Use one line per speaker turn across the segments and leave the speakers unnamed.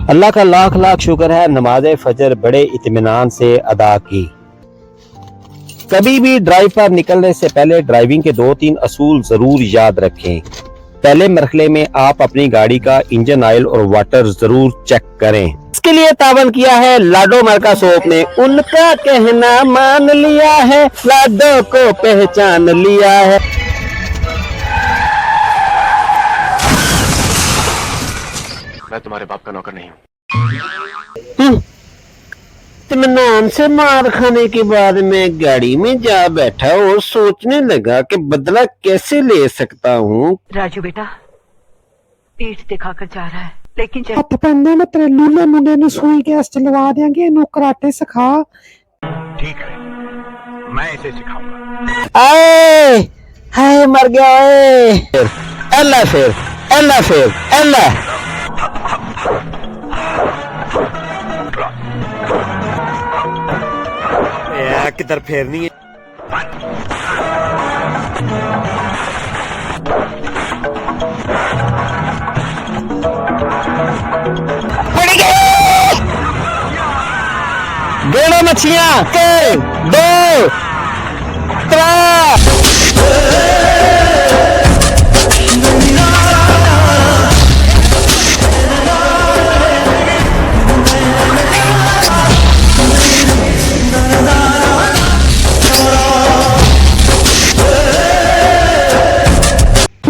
अल्लाह का लाख लाख शुक्र है, नमाज फजर बड़े इत्मीनान से अदा की। कभी भी ड्राइव पर निकलने से पहले ड्राइविंग के 2-3 असूल जरूर याद रखें। पहले मरहले में आप अपनी गाड़ी का इंजन ऑयल और वाटर जरूर चेक करें। इसके लिए तावन किया है लाडो मार्का सोप ने। उनका कहना मान लिया है, लाडो को पहचान लिया है।
मैं तुम्हारे बाप का नौकर नहीं हूँ।
इत्मीनान से मार खाने के बाद मैं गाड़ी में जा बैठा और सोचने लगा कि बदला कैसे ले सकता हूँ।
राजू बेटा पीठ दिखाकर जा रहा है, लेकिन
हथ पैंदे में तेरे लूले मुंडे ने सुई गैस चलवा देंगे, इन्हों कराटे सिखा।
ठीक है, मैं इसे सिखाऊंगा।
आए हाय मर गया है। अल्लाह फिर अल्लाह फिर अल्लाह। किधर फेरनी है। दोनों मछलियां 1 2 3।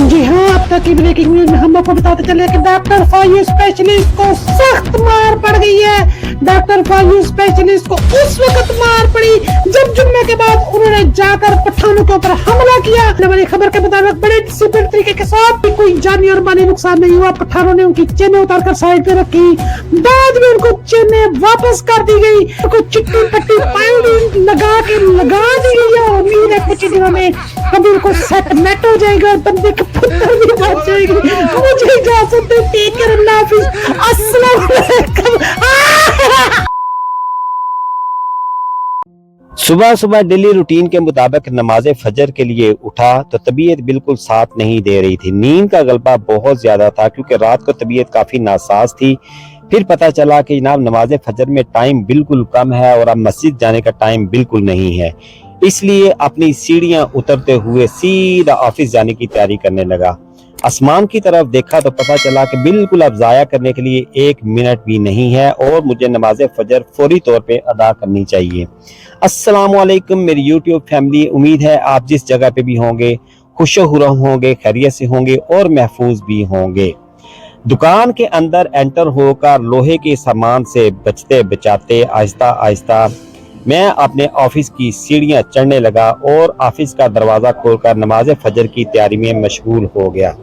जी हाँ, अब तक की ब्रेकिंग न्यूज में हम आपको बताते चले कि डॉक्टर फायू स्पेशलिस्ट को सख्त मार पड़ गई है। डॉक्टर फायू स्पेशलिस्ट को उस वक्त मार पड़ी जब जुम्मे के बाद उन्होंने जाकर पठानों के ऊपर हमला किया। हमारी खबर के मुताबिक बड़े डिसिप्लिन तरीके के साथ कोई जानी और माली नुकसान नहीं हुआ। पठानों ने उनकी चेनें उतारकर साइड पे रखी, बाद में उनको चेनें वापस कर दी गई, उनको चिट्टी पट्टी पाउडर लगा दी गई है। उम्मीद है कुछ दिनों में कभी उनको सेटलमेंट हो जाएगा, बंदे के पुत्र भी बच जाएगी। मुझे इजाजत दे, टेक केयर, अल्लाह हाफिज, अस्सलाम वालेकुम।
सुबह सुबह डेली रूटीन के मुताबिक नमाज फजर के लिए उठा तो तबीयत बिल्कुल साथ नहीं दे रही थी। नींद का गलबा बहुत ज्यादा था क्योंकि रात को तबीयत काफी नासाज थी। फिर पता चला कि जनाब नमाज फजर में टाइम बिल्कुल कम है और अब मस्जिद जाने का टाइम बिल्कुल नहीं है। इसलिए अपनी सीढ़ियां उतरते हुए सीधा ऑफिस जाने की तैयारी करने लगा। आसमान की तरफ देखा तो पता चला कि बिल्कुल अब जाया करने के लिए 1 मिनट भी नहीं है और मुझे नमाज फजर फौरी तौर पे अदा करनी चाहिए। अस्सलाम वालेकुम मेरी यूट्यूब फैमिली, उम्मीद है आप जिस जगह पे भी होंगे खुशो खुर्रम होंगे, खैरियत से होंगे और महफूज भी होंगे। दुकान के अंदर एंटर होकर लोहे के सामान से बचते बचाते आहिस्ता आहिस्ता मैं अपने ऑफिस की सीढ़ियां चढ़ने लगा और ऑफिस का दरवाजा खोलकर नमाज फजर की तैयारी में मशगूल हो गया।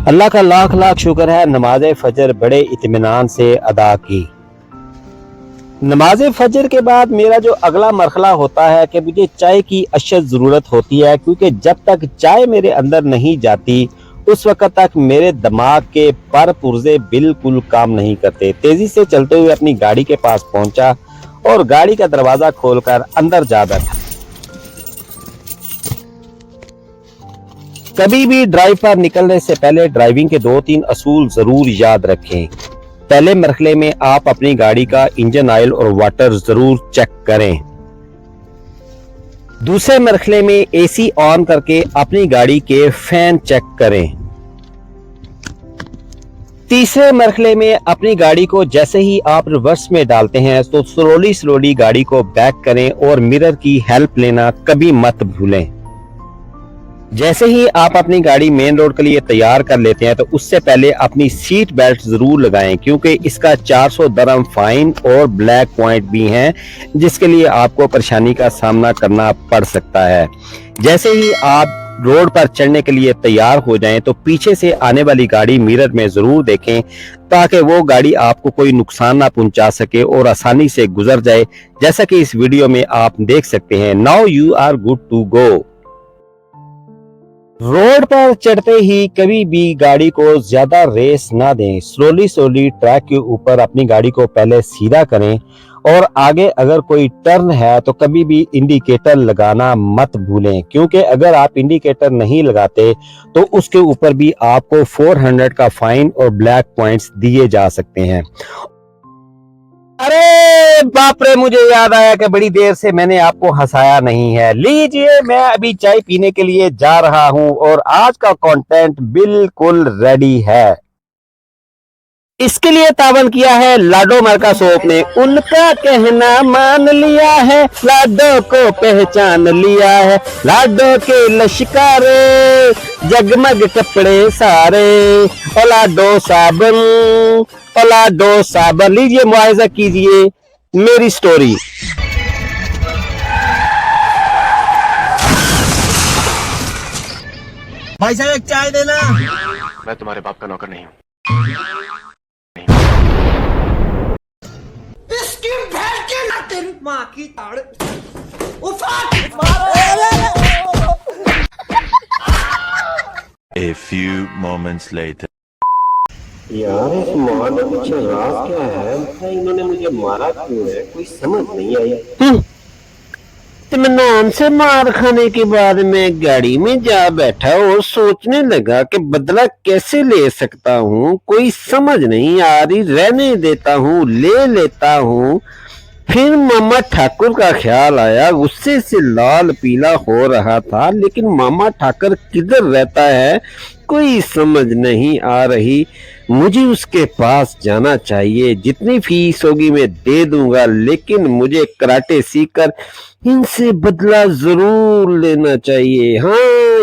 अल्लाह का लाख लाख शुक्र है, नमाज फजर बड़े इत्मीनान से अदा की। नमाज फजर के बाद मेरा जो अगला मरहला होता है कि मुझे चाय की अशद ज़रूरत होती है, क्योंकि जब तक चाय मेरे अंदर नहीं जाती उस वक्त तक मेरे दिमाग के पर पुर्जे बिल्कुल काम नहीं करते। तेजी से चलते हुए अपनी गाड़ी के पास पहुंचा और गाड़ी का दरवाजा खोलकर अंदर जा बैठा। कभी भी ड्राइव पर निकलने से पहले ड्राइविंग के 2-3 असूल जरूर याद रखें। पहले मरहले में आप अपनी गाड़ी का इंजन ऑयल और वाटर जरूर चेक करें। दूसरे मरहले में एसी ऑन करके अपनी गाड़ी के फैन चेक करें। तीसरे मरहले में अपनी गाड़ी को जैसे ही आप रिवर्स में डालते हैं तो स्लोली गाड़ी को बैक करें और मिरर की हेल्प लेना कभी मत भूलें। जैसे ही आप अपनी गाड़ी मेन रोड के लिए तैयार कर लेते हैं तो उससे पहले अपनी सीट बेल्ट जरूर लगाएं, क्योंकि इसका 400 दरम फाइन और ब्लैक पॉइंट भी हैं जिसके लिए आपको परेशानी का सामना करना पड़ सकता है। जैसे ही आप रोड पर चढ़ने के लिए तैयार हो जाएं तो पीछे से आने वाली गाड़ी मिरर में जरूर देखें ताकि वो गाड़ी आपको कोई नुकसान ना पहुंचा सके और आसानी से गुजर जाए, जैसा कि इस वीडियो में आप देख सकते हैं। Now you are good to go. Road पर चढ़ते ही कभी भी गाड़ी को ज्यादा रेस ना दें। स्लोली ट्रैक के ऊपर अपनी गाड़ी को पहले सीधा करें और आगे अगर कोई टर्न है तो कभी भी इंडिकेटर लगाना मत भूलें, क्योंकि अगर आप इंडिकेटर नहीं लगाते तो उसके ऊपर भी आपको 400 का फाइन और ब्लैक पॉइंट्स दिए जा सकते हैं। अरे बाप रे, मुझे याद आया कि बड़ी देर से मैंने आपको हंसाया नहीं है। लीजिए, मैं अभी चाय पीने के लिए जा रहा हूं और आज का कंटेंट बिल्कुल रेडी है। इसके लिए तावन किया है लाडो मार्का सोप ने। उनका कहना मान लिया है, लाडो को पहचान लिया है। लाडो के लश्कारे, जगमग कपड़े सारे, और लाडो साबन, और लाडो साबन। लीजिए, मुआवजा कीजिए मेरी स्टोरी।
भाई साहब एक चाय देना।
मैं तुम्हारे बाप का नौकर नहीं हूँ।
इसकी भैंस के ना तेरी माँ की ताड़।
A few moments later.
यार, इस मार के पीछे राज क्या है? मतलब इन्होंने मुझे मारा क्यों है, कोई समझ नहीं आई। इत्मीनान से मार खाने के बाद मैं गाड़ी में जा बैठा और सोचने लगा कि बदला कैसे ले सकता हूँ, कोई समझ नहीं आ रही। रहने देता हूँ, ले लेता हूँ। फिर मामा ठाकुर का ख्याल आया। गुस्से से लाल पीला हो रहा था, लेकिन मामा ठाकुर किधर रहता है कोई समझ नहीं आ रही। मुझे उसके पास जाना चाहिए, जितनी फीस होगी मैं दे दूंगा, लेकिन मुझे कराटे सीखकर इनसे बदला जरूर लेना चाहिए। हाँ।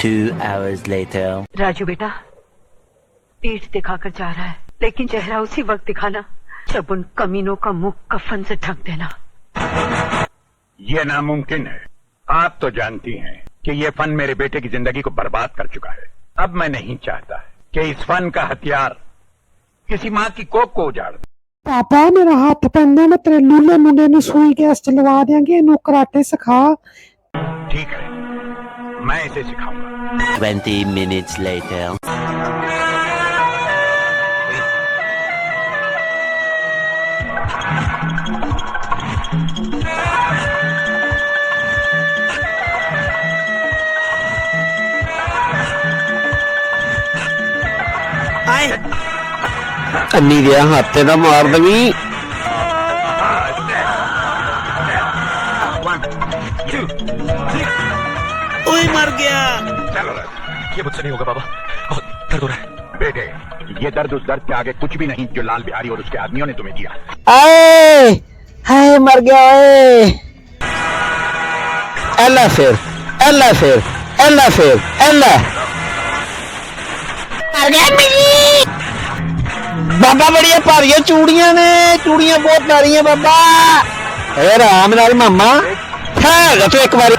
2 hours later.
राजू बेटा, पीठ दिखाकर जा रहा है, लेकिन चेहरा उसी वक्त दिखाना जब उन कमीनों का मुंह कफन से ढक देना।
ये नामुमकिन है। आप तो जानती हैं कि ये फन मेरे बेटे की जिंदगी को बर्बाद कर चुका है। अब मैं नहीं चाहता कि इस फन का हथियार किसी माँ की कोख को उजाड़ दे।
पापा, मेरा हाथ पहनने में तेरे लूले मुंडे ने सुई गैस चलवा देंगे। इन्हों कराटे सिखा।
ठीक है, मैं इसे सिखाऊंगा।
20 minutes later.
अन्नी दिया हाथे ना मार दवी।
ओए मर गया।
चलो,
ये मुझसे नहीं होगा बाबा, बहुत दर्द हो रहा है।
बेटे, ये दर्द उस दर्द के आगे कुछ भी नहीं जो लाल बिहारी और उसके आदमियों ने तुम्हें दिया।
आए हाय, मर गया। अल्लाह फिर, अल्लाह फिर, अल्लाह फिर, अल्लाह मर गया। बाबा, बड़िया भारिया चूड़ियां ने, चूड़ियां बहुत भारी हैं बाबा। अरे राम नाल मामा है तो एक बार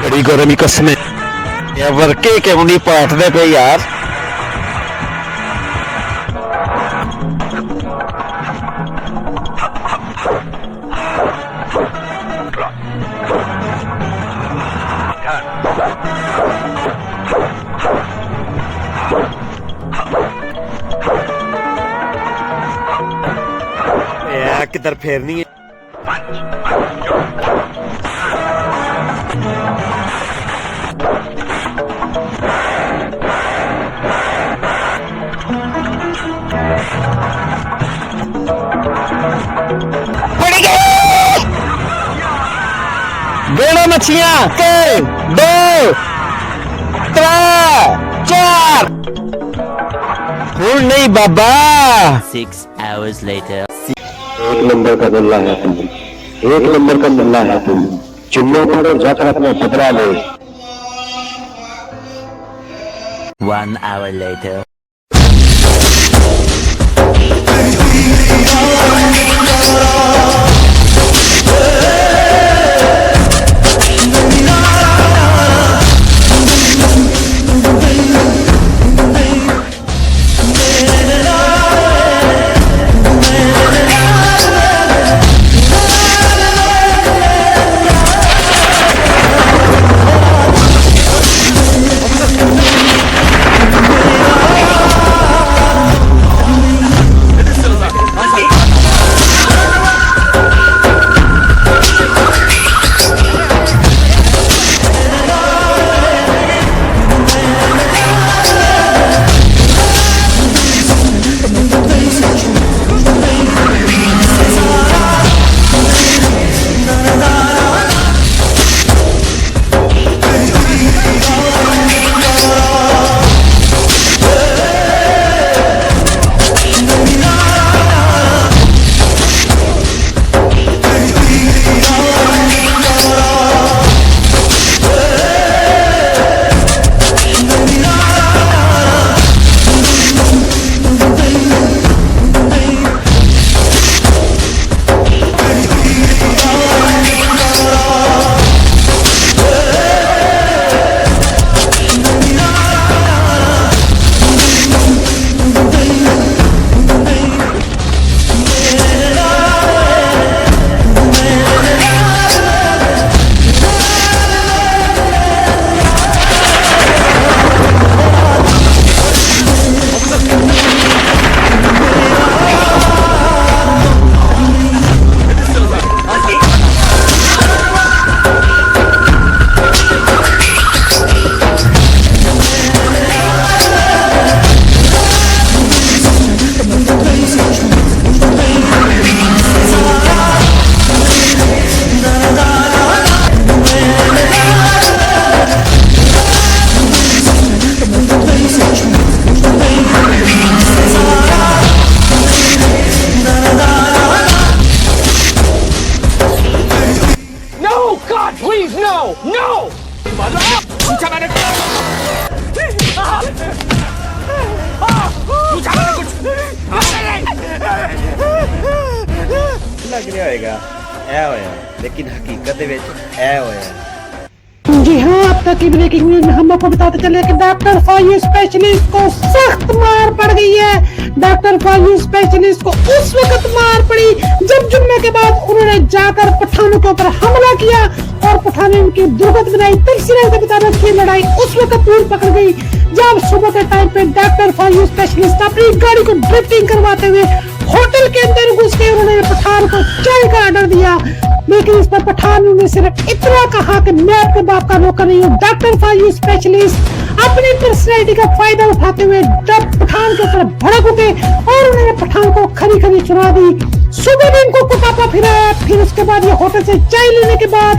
बड़ी गर्मी कसम है। वर्के क्यों नहीं पाटते पे यार। किधर फेरनी है? बेड़ो मछलियां, 1 2 3 4। फूल नहीं बाबा।
6 hours later.
एक नंबर का नल्ला है तुम, एक नंबर का नल्ला है तुम। चुम्मा पड़ो, जाकर अपना बदला ले।
1 hour later.
लग रहा होएगा ऐ होया, लेकिन हकीकत दे विच ऐ होया।
जी हाँ, अब तक की ब्रेकिंग न्यूज में हम आपको बताते चले कि डॉक्टर फायू स्पेशलिस्ट को सख्त मार पड़ गई है। डॉक्टर फायू स्पेशलिस्ट को उस वक्त मार पड़ी जब जुम्मे के बाद उन्होंने जाकर पठानों के ऊपर हमला किया और पठानों ने उनकी दुर्गत बनाई। तफसीरों के मुताबिक ये लड़ाई उस वक्त दूर पकड़ गई जब सुबह के टाइम पे डॉक्टर फायू स्पेशलिस्ट अपनी गाड़ी को ड्रिफ्टिंग करवाते हुए होटल के अंदर घुस के उन्होंने पठान को चाय का ऑर्डर दिया, लेकिन इस पर पठान ने सिर्फ इतना कहा कि मैं आपके बाप का नौकर नहीं हूँ। डॉक्टर फायू स्पेशलिस्ट अपनी पर्सनैलिटी का फायदा उठाते हुए जब पठान के ऊपर भड़क उठे और उन्होंने पठान को खरी खरी सुना दी। सुबह में इनको कुटापा फिराया, फिर उसके बाद ये होटल से चाय लेने के बाद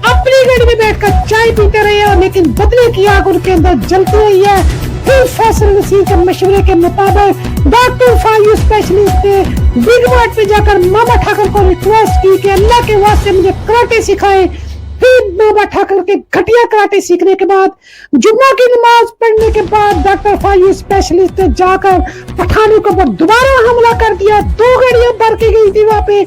अपनी गाड़ी में बैठकर चाय पीते रहे और लेकिन बदले की आग उनके अंदर जलती रही है। फिर फैसल नसीर के मशवरे के मुताबिक डॉक्टर फायू स्पेशलिस्ट ने बिग मार्ट पे जाकर मामा ठाकर को रिक्वेस्ट की कि अल्लाह के वास्ते मुझे कराटे सिखाए। फिर मामा ठाकर के घटिया कराटे सीखने के बाद जुम्मा की नमाज पढ़ने के बाद डॉक्टर फायू स्पेशलिस्ट ने जाकर पठानों के ऊपर दोबारा हमला कर दिया। 2 गाड़ियां भर के गई थी वहां पे,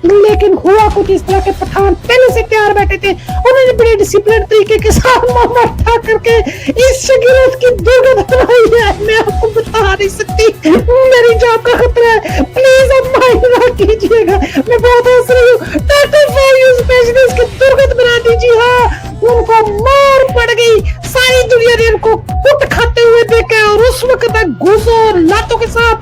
लेकिन हुआ कुछ इस तरह के पठान पहले से तैयार बैठे थे। उन्होंने बड़े डिसिप्लिन तरीके के साथ मामा ठाकर के इस शगीरत की दुर्गत बनाई है, मैं आपको बता नहीं सकती। मेरी जान का खतरा है, प्लीज आप माइंड ना कीजिएगा, मैं बहुत हंस रही हूँ। डॉक्टर फायू स्पेशलिस्ट की दुर्गत बना दीजिए। हाँ, उनको मार पड़ गई, सारी दुनिया ने उनको कुट खाते हुए देखा और उस वक्त तक घूसों और लातों के साथ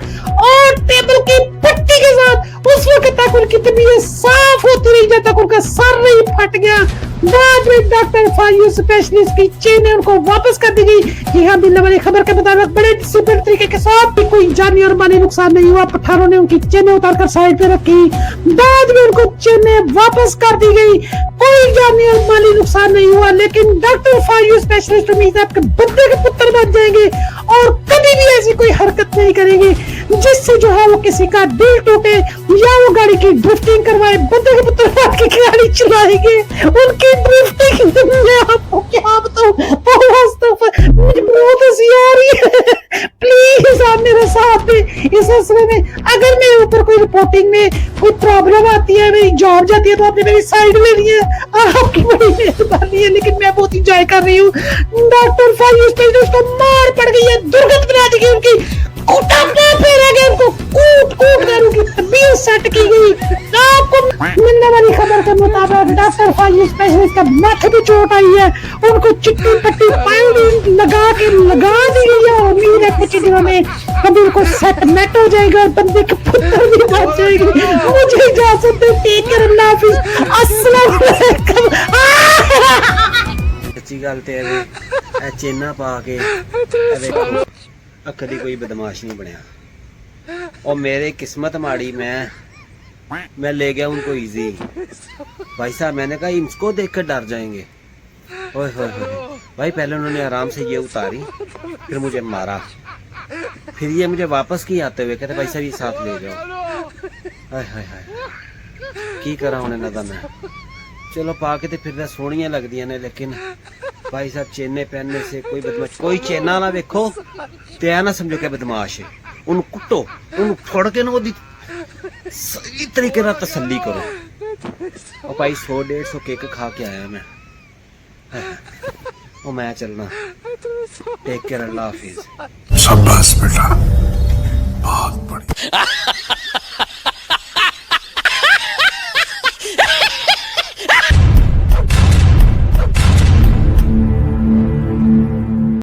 और टेबल की पट्टी के साथ उस वक्त तक उनकी तबीयत साफ होती रही जब तक उनका सर नहीं फट गया। बाद में डॉक्टर फायू स्पेशलिस्ट की चेन उनको वापस कर दी गई। जी हाँ, मिलने वाली खबर के मुताबिक बड़े डिसिप्लिन तरीके के साथ भी कोई जानी और माली नुकसान नहीं हुआ। पठानों ने उनकी चेनें उतारकर साइड पे रखी, बाद में उनको चेनें वापस कर दी गई, कोई जानी और माली नुकसान नहीं हुआ। लेकिन डॉक्टर फायू स्पेशलिस्ट उम्मीद है आपके बंदे के पुत्र बन जाएंगे और कभी भी ऐसी कोई हरकत नहीं करेंगे जिससे जो है वो किसी का दिल टूटे या वो गाड़ी की ड्रिफ्टिंग करवाए। बंदे के पुत्र की गाड़ी चलाएंगे, उनकी ड्रिफ्टिंग मैं आपको क्या बताऊं, मुझे बहुत हंसी आ रही है। प्लीज आप मेरे साथ में इस सिलसिले में अगर मेरे ऊपर कोई रिपोर्टिंग में कोई प्रॉब्लम आती है, मेरी जॉब जाती है, तो आपने मेरी साइड लेनी है, आपकी बड़ी मेहरबानी है। लेकिन मैं बहुत इंजॉय कर रही हूँ। डॉक्टर फायू स्पेशलिस्ट को मार पड़ गई है, दुर्गत बना दी गई, उनकी कुटापा फेरा गया, उनको कूट कूट कर उनकी तबीयत सेट की गई। आपको मिलने वाली खबर के मुताबिक डॉक्टर फायू स्पेशलिस्ट का माथे पे चोट आई है, उनको चिट्टी पट्टी पाइल लगा दी गई है। उम्मीद है कुछ दिनों में कभी उनको सेट मेट हो जाएगा और बंदे के पुत्र भी बच जाएगी। मुझे इजाजत दे, टेक केयर, अल्लाह हाफिज, अस्सलाम वालेकुम।
सच्ची गल ते है चेना पा के देखो कदी कोई बदमाश नहीं बनया और मेरी किस्मत माड़ी, मैं ले गया उनको इजी। भाई साहब मैंने कहा इनको देखकर डर जाएंगे। ओए होए होए भाई, पहले उन्होंने आराम से ये उतारी, फिर मुझे मारा, फिर ये मुझे वापस की आते हुए कहते भाई साहब ये साथ ले जाओ। हाय हाय हाय की करा उन्हें नदा मैं। चलो पा के फिर सोहनियां लगदियां ने, लेकिन भाई साहब चेने पहनने से कोई बदमाश, कोई चेना ना वेखो ते ऐ ना समझो कि बदमाश है। उन कुटो, उन फड़ के ना वो सही तरीके ना तसल्ली करो। और भाई 100-150 केक खा के आया मैं। और मैं चलना, टेक केयर, अल्लाह हाफिज।
शाबाश बेटा, बहुत बढ़िया।